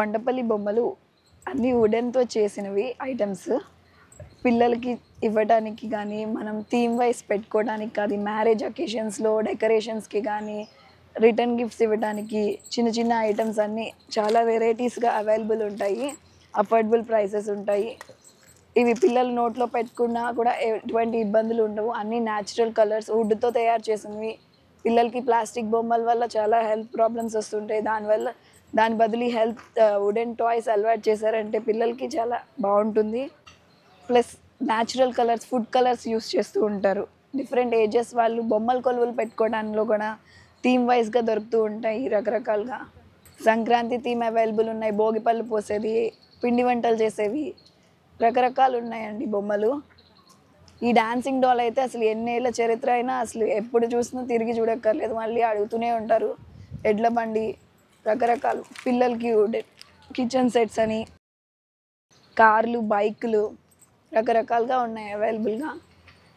కొండపల్లి బొమ్మలు అన్నీ వుడెన్‌తో చేసినవి ఐటెమ్స్. పిల్లలకి ఇవ్వడానికి గానీ, మనం థీమ్ వైస్ పెట్టుకోవడానికి కానీ, మ్యారేజ్ అకేషన్స్‌లో డెకరేషన్స్‌కి గానీ, రిటర్న్ గిఫ్ట్స్ ఇవ్వడానికి చిన్న చిన్న ఐటెమ్స్ అన్నీ చాలా వెరైటీస్‌గా అవైలబుల్ ఉంటాయి. అఫోర్డబుల్ ప్రైసెస్ ఉంటాయి. ఇవి పిల్లలు నోట్లో పెట్టుకున్నా కూడా ఎటువంటి ఇబ్బందులు ఉండవు. అన్నీ న్యాచురల్ కలర్స్ వుడ్‌తో తయారు చేసినవి. పిల్లలకి ప్లాస్టిక్ బొమ్మల వల్ల చాలా హెల్త్ ప్రాబ్లమ్స్ వస్తుంటాయి. దాని బదులు వుడెన్ టాయ్స్ అలవాటు చేశారంటే పిల్లలకి చాలా బావుంటుంది. Plus natural colours, food colours use చేస్తూ ఉంటారు. డిఫరెంట్ ఏజెస్ వాళ్ళు బొమ్మల కొలువులు పెట్టుకోవడంలో కూడా థీమ్ వైస్‌గా దొరుకుతూ ఉంటాయి రకరకాలుగా. సంక్రాంతి థీమ్ అవైలబుల్ ఉన్నాయి. భోగిపళ్ళు పోసేది, పిండి వంటలు చేసేవి రకరకాలు ఉన్నాయండి బొమ్మలు. ఈ డాన్సింగ్ డాల్ అయితే అసలు ఎన్నేళ్ల చరిత్ర అయినా అసలు ఎప్పుడు చూసినా తిరిగి చూడక్కర్లేదు. మళ్ళీ అడుగుతూనే ఉంటారు. ఎడ్ల బండి రకరకాలు పిల్లలకి కిచెన్ సెట్స్ అని, కార్లు, బైకులు రకరకాలుగా ఉన్నాయి అవైలబుల్‌గా.